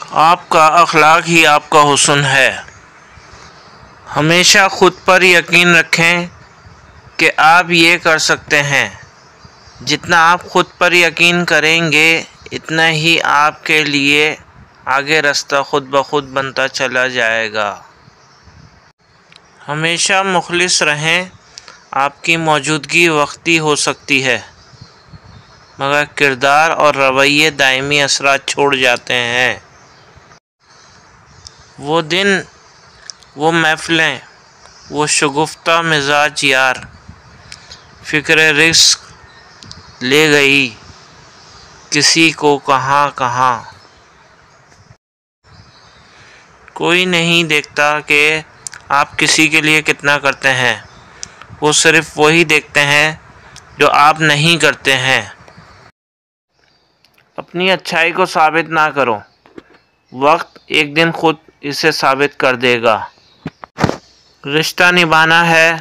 آپ کا اخلاق ہی آپ کا حسن ہے۔ ہمیشہ خود پر یقین رکھیں کہ آپ یہ کر سکتے ہیں۔ جتنا آپ خود پر یقین کریں گے اتنا ہی آپ کے لیے آگے راستہ خود بخود بنتا چلا جائے گا۔ ہمیشہ مخلص رہیں۔ آپ کی موجودگی وقتی ہو سکتی ہے مگر کردار اور رویے دائمی اثرات چھوڑ جاتے ہیں۔ وہ دن، وہ محفلیں، وہ شگفتہ مزاج یار، فکر رزق لے گئی کسی کو کہاں کہاں۔ کوئی نہیں دیکھتا کہ آپ کسی کے لیے کتنا کرتے ہیں، وہ صرف وہی دیکھتے ہیں جو آپ نہیں کرتے ہیں۔ اپنی اچھائی کو ثابت نہ کرو، وقت ایک دن خود اسے ثابت کر دے گا۔ رشتہ نبھانا ہے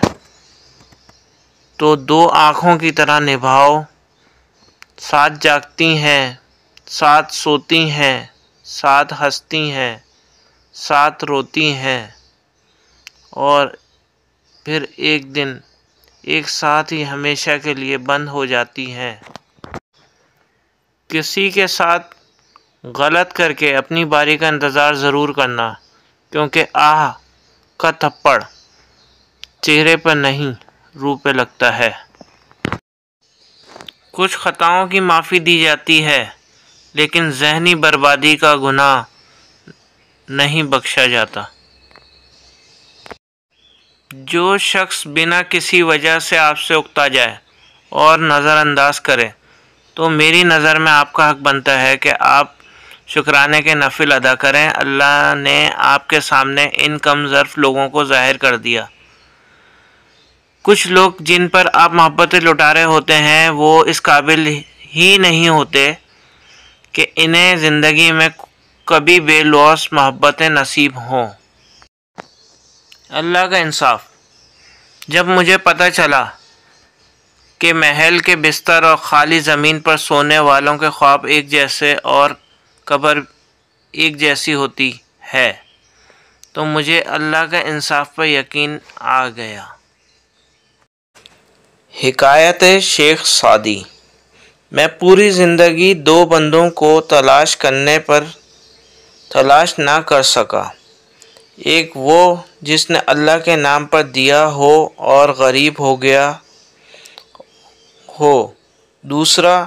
تو دو آنکھوں کی طرح نبھاؤ، ساتھ جاگتی ہیں، ساتھ سوتی ہیں، ساتھ ہنستی ہیں، ساتھ روتی ہیں، اور پھر ایک دن ایک ساتھ ہی ہمیشہ کے لیے بند ہو جاتی ہیں۔ کسی کے ساتھ غلط کر کے اپنی باری کا انتظار ضرور کرنا، کیونکہ آہ کا تھپڑ چہرے پر نہیں روح پہ لگتا ہے۔ کچھ خطاؤں کی معافی دی جاتی ہے لیکن ذہنی بربادی کا گناہ نہیں بخشا جاتا۔ جو شخص بنا کسی وجہ سے آپ سے اکتا جائے اور نظر انداز کرے تو میری نظر میں آپ کا حق بنتا ہے کہ آپ شکرانے کے نفل ادا کریں۔ اللہ نے آپ کے سامنے ان کم ظرف لوگوں کو ظاہر کر دیا۔ کچھ لوگ جن پر آپ محبتیں لٹا رہے ہوتے ہیں وہ اس قابل ہی نہیں ہوتے کہ انہیں زندگی میں کبھی بے لوث محبتیں نصیب ہوں۔ اللہ کا انصاف، جب مجھے پتہ چلا کہ محل کے بستر اور خالی زمین پر سونے والوں کے خواب ایک جیسے اور قبر ایک جیسی ہوتی ہے تو مجھے اللہ کا انصاف پر یقین آ گیا۔ حکایت شیخ سعدی۔ میں پوری زندگی دو بندوں کو تلاش کرنے پر تلاش نہ کر سکا، ایک وہ جس نے اللہ کے نام پر دیا ہو اور غریب ہو گیا ہو، دوسرا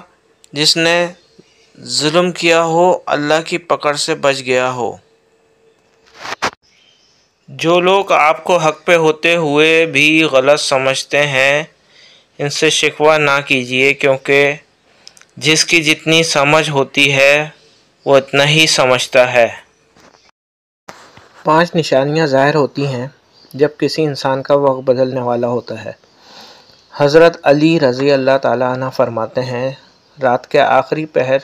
جس نے ظلم کیا ہو اللہ کی پکڑ سے بچ گیا ہو۔ جو لوگ آپ کو حق پہ ہوتے ہوئے بھی غلط سمجھتے ہیں ان سے شکوہ نہ کیجیے، کیونکہ جس کی جتنی سمجھ ہوتی ہے وہ اتنا ہی سمجھتا ہے۔ 5 نشانیاں ظاہر ہوتی ہیں جب کسی انسان کا وقت بدلنے والا ہوتا ہے۔ حضرت علی رضی اللہ تعالیٰ عنہ فرماتے ہیں، رات کے آخری پہر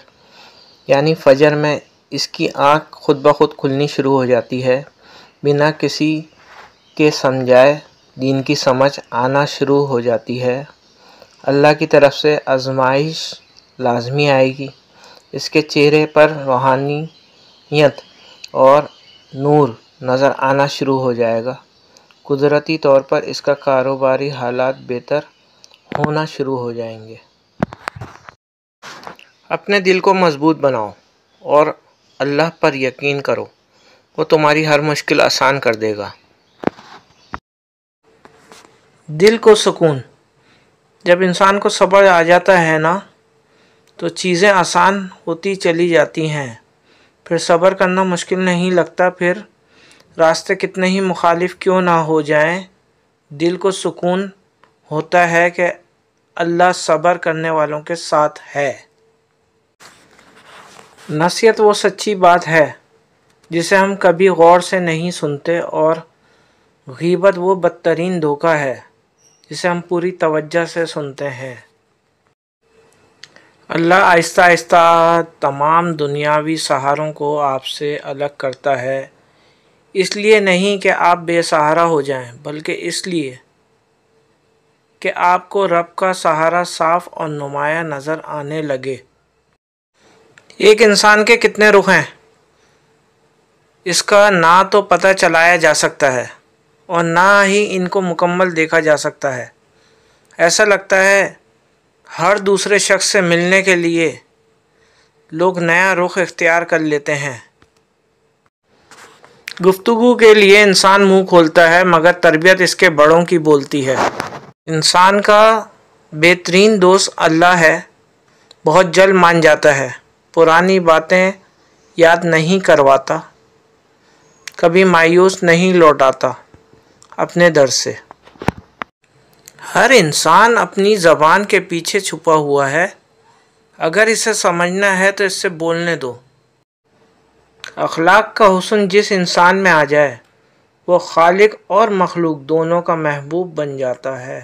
یعنی فجر میں اس کی آنکھ خود بخود کھلنی شروع ہو جاتی ہے، بنا کسی کے سمجھائے دین کی سمجھ آنا شروع ہو جاتی ہے، اللہ کی طرف سے آزمائش لازمی آئے گی، اس کے چہرے پر روحانیت اور نور نظر آنا شروع ہو جائے گا، قدرتی طور پر اس کا کاروباری حالات بہتر ہونا شروع ہو جائیں گے۔ اپنے دل کو مضبوط بناؤ اور اللہ پر یقین کرو، وہ تمہاری ہر مشکل آسان کر دے گا۔ دل کو سکون، جب انسان کو صبر آ جاتا ہے نا تو چیزیں آسان ہوتی چلی جاتی ہیں، پھر صبر کرنا مشکل نہیں لگتا، پھر راستے کتنے ہی مخالف کیوں نہ ہو جائیں، دل کو سکون ہوتا ہے کہ اللہ صبر کرنے والوں کے ساتھ ہے۔ نصیحت وہ سچی بات ہے جسے ہم کبھی غور سے نہیں سنتے، اور غیبت وہ بدترین دھوکہ ہے جسے ہم پوری توجہ سے سنتے ہیں۔ اللہ آہستہ آہستہ تمام دنیاوی سہاروں کو آپ سے الگ کرتا ہے، اس لیے نہیں کہ آپ بے سہارا ہو جائیں، بلکہ اس لیے کہ آپ کو رب کا سہارا صاف اور نمایاں نظر آنے لگے۔ ایک انسان کے کتنے رخ ہیں؟ اس کا نہ تو پتہ چلایا جا سکتا ہے اور نہ ہی ان کو مکمل دیکھا جا سکتا ہے۔ ایسا لگتا ہے ہر دوسرے شخص سے ملنے کے لیے لوگ نیا رخ اختیار کر لیتے ہیں۔ گفتگو کے لیے انسان منہ کھولتا ہے مگر تربیت اس کے بڑوں کی بولتی ہے۔ انسان کا بہترین دوست اللہ ہے، بہت جلد مان جاتا ہے، پرانی باتیں یاد نہیں کرواتا، کبھی مایوس نہیں لوٹاتا اپنے در سے۔ ہر انسان اپنی زبان کے پیچھے چھپا ہوا ہے، اگر اسے سمجھنا ہے تو اس سے بولنے دو۔ اخلاق کا حسن جس انسان میں آ جائے وہ خالق اور مخلوق دونوں کا محبوب بن جاتا ہے۔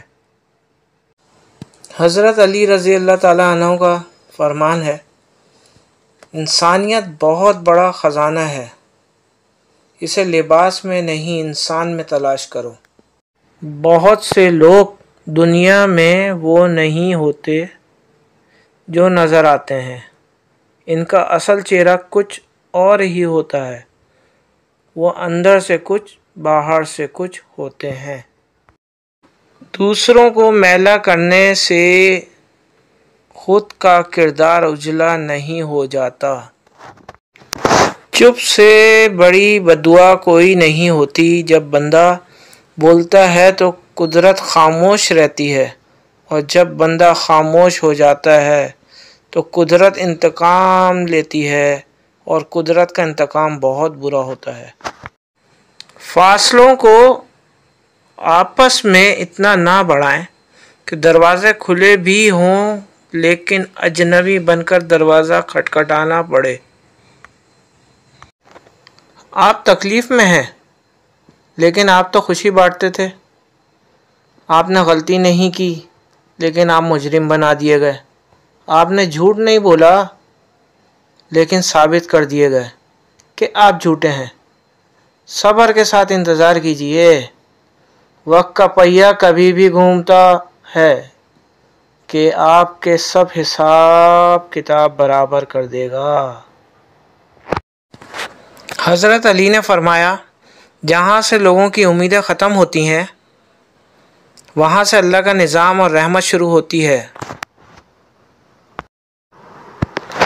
حضرت علی رضی اللہ تعالیٰ عنہ کا فرمان ہے، انسانیت بہت بڑا خزانہ ہے، اسے لباس میں نہیں انسان میں تلاش کرو۔ بہت سے لوگ دنیا میں وہ نہیں ہوتے جو نظر آتے ہیں، ان کا اصل چہرہ کچھ اور ہی ہوتا ہے، وہ اندر سے کچھ باہر سے کچھ ہوتے ہیں۔ دوسروں کو میلا کرنے سے خود کا کردار اجلا نہیں ہو جاتا۔ چپ سے بڑی بددعا کوئی نہیں ہوتی، جب بندہ بولتا ہے تو قدرت خاموش رہتی ہے اور جب بندہ خاموش ہو جاتا ہے تو قدرت انتقام لیتی ہے اور قدرت کا انتقام بہت برا ہوتا ہے۔ فاصلوں کو آپس میں اتنا نہ بڑھائیں کہ دروازے کھلے بھی ہوں لیکن اجنبی بن کر دروازہ کھٹکھٹانا پڑے۔ آپ تکلیف میں ہیں لیکن آپ تو خوشی بانٹتے تھے۔ آپ نے غلطی نہیں کی لیکن آپ مجرم بنا دیے گئے۔ آپ نے جھوٹ نہیں بولا لیکن ثابت کر دیے گئے کہ آپ جھوٹے ہیں۔ صبر کے ساتھ انتظار کیجئے، وقت کا پہیہ کبھی بھی گھومتا ہے کہ آپ کے سب حساب کتاب برابر کر دے گا۔ حضرت علی نے فرمایا، جہاں سے لوگوں کی امیدیں ختم ہوتی ہیں وہاں سے اللہ کا نظام اور رحمت شروع ہوتی ہے۔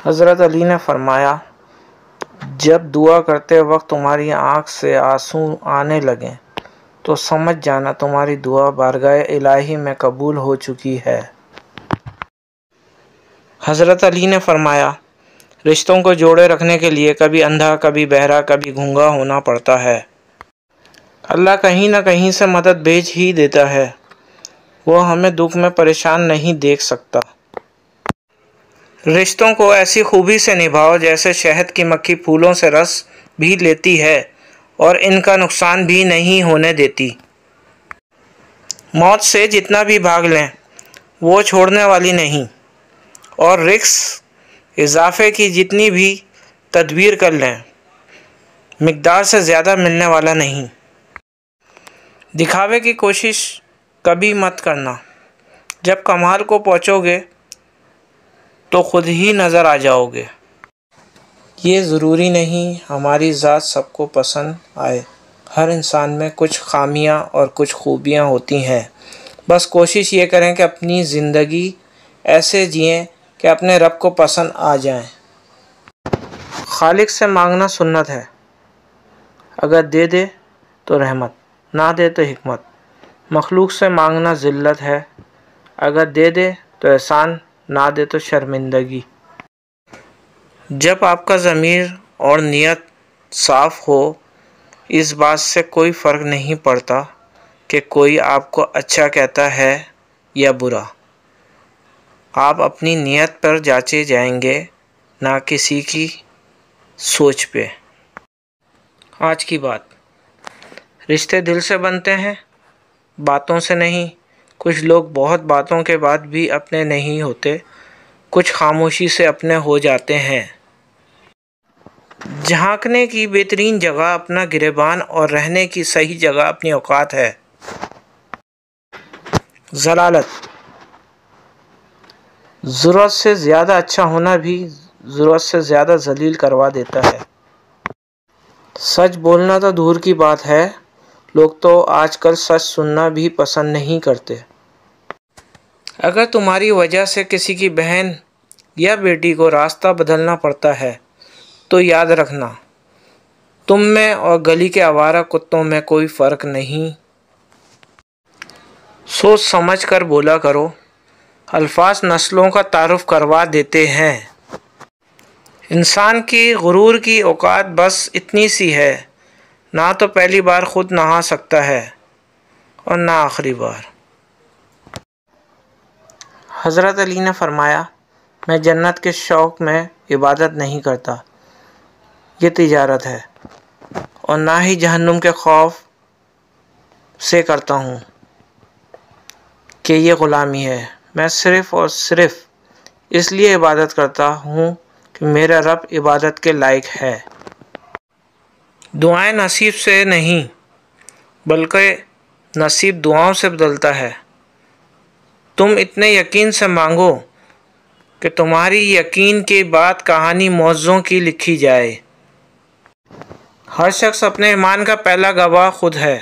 حضرت علی نے فرمایا، جب دعا کرتے وقت تمہاری آنکھ سے آنسو آنے لگیں تو سمجھ جانا تمہاری دعا بارگاہ الہی میں قبول ہو چکی ہے۔ حضرت علی نے فرمایا، رشتوں کو جوڑے رکھنے کے لیے کبھی اندھا، کبھی بہرا، کبھی گونگا ہونا پڑتا ہے۔ اللہ کہیں نہ کہیں سے مدد بھیج ہی دیتا ہے، وہ ہمیں دکھ میں پریشان نہیں دیکھ سکتا۔ رشتوں کو ایسی خوبی سے نبھاؤ جیسے شہد کی مکھی پھولوں سے رس بھی لیتی ہے اور ان کا نقصان بھی نہیں ہونے دیتی۔ موت سے جتنا بھی بھاگ لیں وہ چھوڑنے والی نہیں، اور رزق اضافے کی جتنی بھی تدبیر کر لیں مقدار سے زیادہ ملنے والا نہیں۔ دکھاوے کی کوشش کبھی مت کرنا، جب کمال کو پہنچو گے تو خود ہی نظر آ جاؤ گے۔ یہ ضروری نہیں ہماری ذات سب کو پسند آئے، ہر انسان میں کچھ خامیاں اور کچھ خوبیاں ہوتی ہیں، بس کوشش یہ کریں کہ اپنی زندگی ایسے جئیں کہ اپنے رب کو پسند آ جائیں۔ خالق سے مانگنا سنت ہے، اگر دے دے تو رحمت، نہ دے تو حکمت۔ مخلوق سے مانگنا ذلت ہے، اگر دے دے تو احسان، نہ دے تو شرمندگی۔ جب آپ کا ضمیر اور نیت صاف ہو، اس بات سے کوئی فرق نہیں پڑتا کہ کوئی آپ کو اچھا کہتا ہے یا برا، آپ اپنی نیت پر جانچے جائیں گے، نہ کسی کی سوچ پہ۔ آج کی بات، رشتے دل سے بنتے ہیں، باتوں سے نہیں۔ کچھ لوگ بہت باتوں کے بعد بھی اپنے نہیں ہوتے، کچھ خاموشی سے اپنے ہو جاتے ہیں۔ جھانکنے کی بہترین جگہ اپنا گریبان اور رہنے کی صحیح جگہ اپنی اوقات ہے۔ ضلالت، ضرورت سے زیادہ اچھا ہونا بھی ضرورت سے زیادہ ذلیل کروا دیتا ہے۔ سچ بولنا تو دور کی بات ہے، لوگ تو آج کل سچ سننا بھی پسند نہیں کرتے۔ اگر تمہاری وجہ سے کسی کی بہن یا بیٹی کو راستہ بدلنا پڑتا ہے تو یاد رکھنا، تم میں اور گلی کے آوارہ کتوں میں کوئی فرق نہیں۔ سوچ سمجھ کر بولا کرو، الفاظ نسلوں کا تعارف کروا دیتے ہیں۔ انسان کی غرور کی اوقات بس اتنی سی ہے، نہ تو پہلی بار خود نہا سکتا ہے اور نہ آخری بار۔ حضرت علی نے فرمایا، میں جنت کے شوق میں عبادت نہیں کرتا، یہ تجارت ہے، اور نہ ہی جہنم کے خوف سے کرتا ہوں کہ یہ غلامی ہے۔ میں صرف اور صرف اس لیے عبادت کرتا ہوں کہ میرا رب عبادت کے لائق ہے۔ دعائیں نصیب سے نہیں بلکہ نصیب دعاؤں سے بدلتا ہے۔ تم اتنے یقین سے مانگو کہ تمہاری یقین کی بات کہانی معجزوں کی لکھی جائے۔ ہر شخص اپنے ایمان کا پہلا گواہ خود ہے۔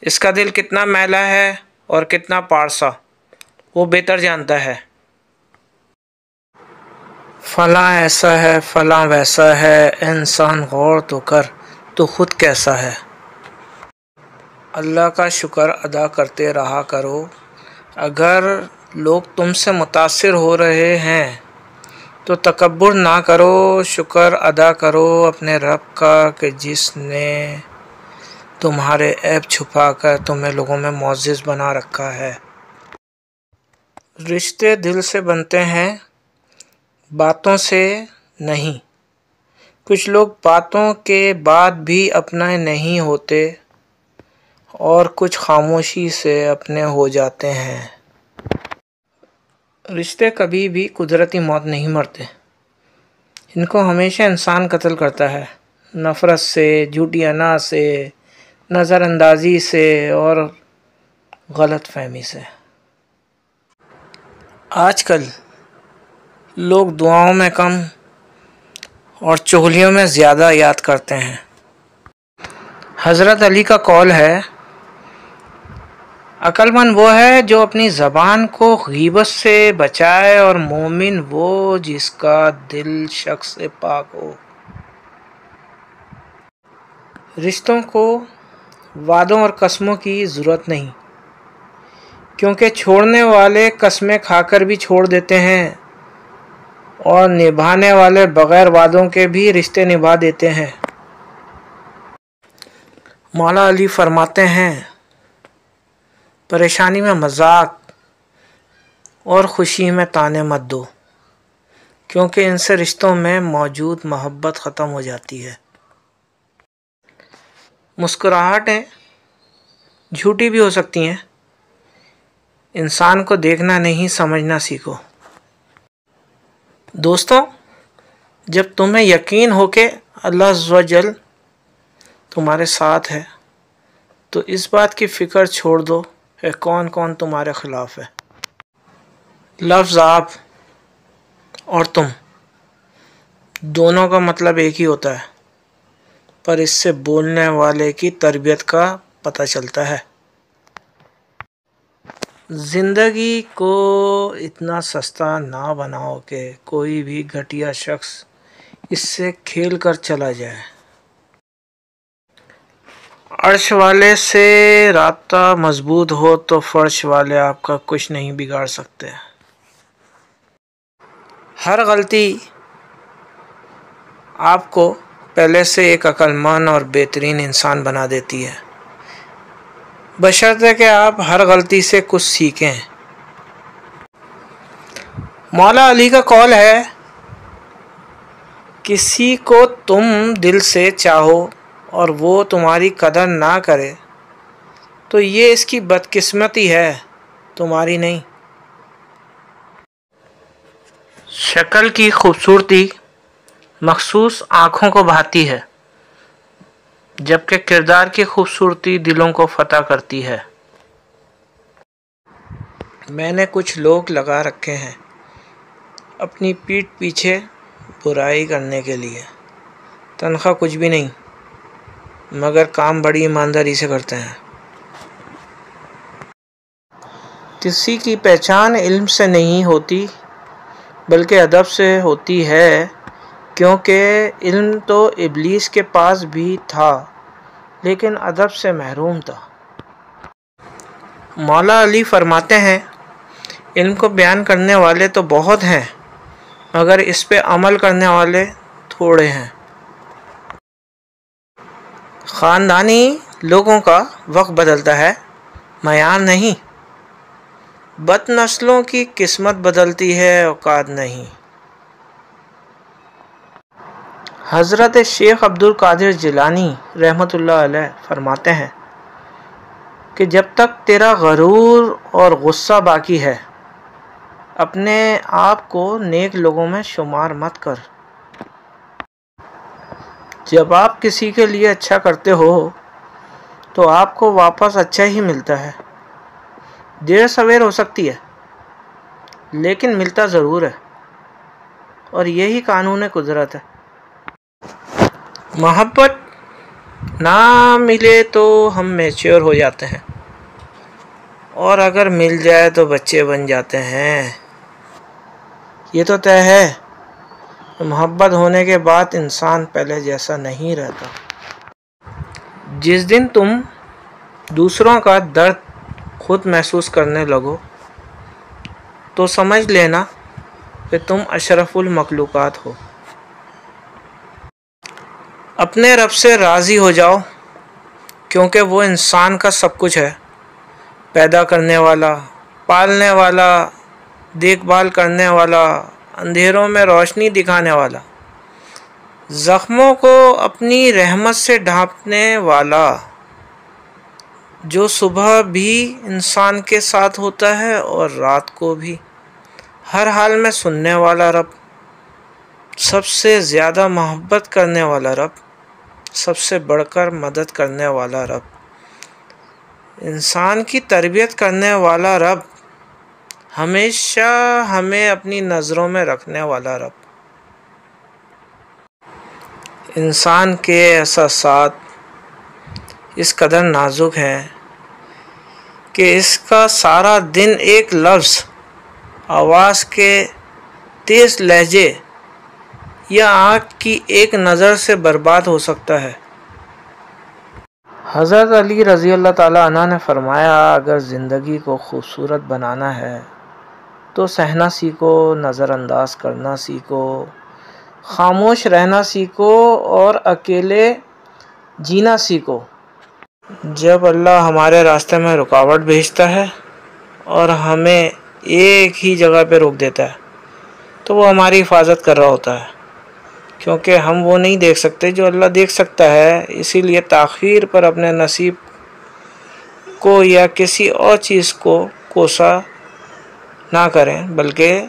اس کا دل کتنا میلا ہے اور کتنا پارسا، وہ بہتر جانتا ہے۔ فلاں ایسا ہے، فلاں ویسا ہے، انسان غور تو کر تو خود کیسا ہے۔ اللہ کا شکر ادا کرتے رہا کرو۔ اگر لوگ تم سے متاثر ہو رہے ہیں تو تکبر نہ کرو، شکر ادا کرو اپنے رب کا کہ جس نے تمہارے عیب چھپا کر تمہیں لوگوں میں معزز بنا رکھا ہے۔ رشتے دل سے بنتے ہیں، باتوں سے نہیں۔ کچھ لوگ باتوں کے بعد بھی اپنے نہیں ہوتے اور کچھ خاموشی سے اپنے ہو جاتے ہیں۔ رشتے کبھی بھی قدرتی موت نہیں مرتے، ان کو ہمیشہ انسان قتل کرتا ہے، نفرت سے، جھوٹی انا سے، نظر اندازی سے اور غلط فہمی سے۔ آج کل لوگ دعاؤں میں کم اور چغلیوں میں زیادہ یاد کرتے ہیں۔ حضرت علی کا قول ہے، عقل مند وہ ہے جو اپنی زبان کو غیبت سے بچائے، اور مومن وہ جس کا دل شک سے پاک ہو۔ رشتوں کو وعدوں اور قسموں کی ضرورت نہیں، کیونکہ چھوڑنے والے قسمیں کھا کر بھی چھوڑ دیتے ہیں اور نبھانے والے بغیر وعدوں کے بھی رشتے نبھا دیتے ہیں۔ مولا علی فرماتے ہیں، پریشانی میں مذاق اور خوشی میں طعنے مت دو، کیونکہ ان سے رشتوں میں موجود محبت ختم ہو جاتی ہے۔ مسکراہٹیں جھوٹی بھی ہو سکتی ہیں، انسان کو دیکھنا نہیں سمجھنا سیکھو۔ دوستوں، جب تمہیں یقین ہو کہ اللہ عز و جل تمہارے ساتھ ہے تو اس بات کی فکر چھوڑ دو کہ کون کون تمہارے خلاف ہے۔ لفظ آپ اور تم دونوں کا مطلب ایک ہی ہوتا ہے، پر اس سے بولنے والے کی تربیت کا پتہ چلتا ہے۔ زندگی کو اتنا سستا نہ بناؤ کہ کوئی بھی گھٹیا شخص اس سے کھیل کر چلا جائے۔ عرش والے سے رابطہ مضبوط ہو تو فرش والے آپ کا کچھ نہیں بگاڑ سکتے۔ ہر غلطی آپ کو پہلے سے ایک عقل مند اور بہترین انسان بنا دیتی ہے، بشرطے کہ آپ ہر غلطی سے کچھ سیکھیں۔ مولا علی کا قول ہے، کسی کو تم دل سے چاہو اور وہ تمہاری قدر نہ کرے تو یہ اس کی بدقسمتی ہے، تمہاری نہیں۔ شکل کی خوبصورتی مخصوص آنکھوں کو بھاتی ہے، جبکہ کردار کی خوبصورتی دلوں کو فتح کرتی ہے۔ میں نے کچھ لوگ لگا رکھے ہیں اپنی پیٹھ پیچھے برائی کرنے کے لیے، تنخواہ کچھ بھی نہیں، مگر کام بڑی ایمانداری سے کرتے ہیں۔ کسی کی پہچان علم سے نہیں ہوتی بلکہ ادب سے ہوتی ہے، کیونکہ علم تو ابلیس کے پاس بھی تھا لیکن ادب سے محروم تھا۔ مولا علی فرماتے ہیں، علم کو بیان کرنے والے تو بہت ہیں مگر اس پہ عمل کرنے والے تھوڑے ہیں۔ خاندانی لوگوں کا وقت بدلتا ہے، معیار نہیں۔ بد نسلوں کی قسمت بدلتی ہے، اوقات نہیں۔ حضرت شیخ عبد القادر جیلانی رحمۃ اللہ علیہ فرماتے ہیں کہ جب تک تیرا غرور اور غصہ باقی ہے اپنے آپ کو نیک لوگوں میں شمار مت کر۔ جب آپ کسی کے لیے اچھا کرتے ہو تو آپ کو واپس اچھا ہی ملتا ہے۔ دیر سویر ہو سکتی ہے لیکن ملتا ضرور ہے، اور یہی قانون قدرت ہے۔ محبت نہ ملے تو ہم میچور ہو جاتے ہیں، اور اگر مل جائے تو بچے بن جاتے ہیں۔ یہ تو طے ہے، محبت ہونے کے بعد انسان پہلے جیسا نہیں رہتا۔ جس دن تم دوسروں کا درد خود محسوس کرنے لگو تو سمجھ لینا کہ تم اشرف المخلوقات ہو۔ اپنے رب سے راضی ہو جاؤ، کیونکہ وہ انسان کا سب کچھ ہے، پیدا کرنے والا، پالنے والا، دیکھ بھال کرنے والا، اندھیروں میں روشنی دکھانے والا، زخموں کو اپنی رحمت سے ڈھانپنے والا، جو صبح بھی انسان کے ساتھ ہوتا ہے اور رات کو بھی، ہر حال میں سننے والا رب، سب سے زیادہ محبت کرنے والا رب، سب سے بڑھ کر مدد کرنے والا رب، انسان کی تربیت کرنے والا رب، ہمیشہ ہمیں اپنی نظروں میں رکھنے والا رب۔ انسان کے احساسات اس قدر نازک ہیں کہ اس کا سارا دن ایک لفظ، آواز کے تیز لہجے یا آنکھ کی ایک نظر سے برباد ہو سکتا ہے۔ حضرت علی رضی اللہ تعالیٰ عنہ نے فرمایا، اگر زندگی کو خوبصورت بنانا ہے تو سہنا سیکھو، نظر انداز کرنا سیکھو، خاموش رہنا سیکھو اور اکیلے جینا سیکھو۔ جب اللہ ہمارے راستے میں رکاوٹ بھیجتا ہے اور ہمیں ایک ہی جگہ پہ روک دیتا ہے تو وہ ہماری حفاظت کر رہا ہوتا ہے، کیونکہ ہم وہ نہیں دیکھ سکتے جو اللہ دیکھ سکتا ہے۔ اسی لیے تاخیر پر اپنے نصیب کو یا کسی اور چیز کو کوسا نہ کریں، بلکہ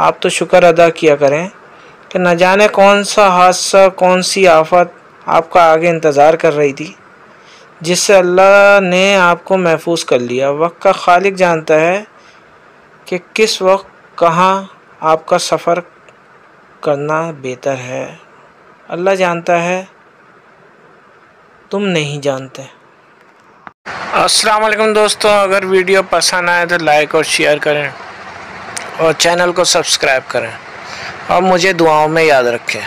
آپ تو شکر ادا کیا کریں کہ نہ جانے کون سا حادثہ، کون سی آفت آپ کا آگے انتظار کر رہی تھی، جس سے اللہ نے آپ کو محفوظ کر لیا۔ وقت کا خالق جانتا ہے کہ کس وقت کہاں آپ کا سفر کرنا بہتر ہے۔ اللہ جانتا ہے، تم نہیں جانتے۔ السلام علیکم دوستوں، اگر ویڈیو پسند آئے تو لائک اور شیئر کریں اور چینل کو سبسکرائب کریں، اور مجھے دعاؤں میں یاد رکھیں۔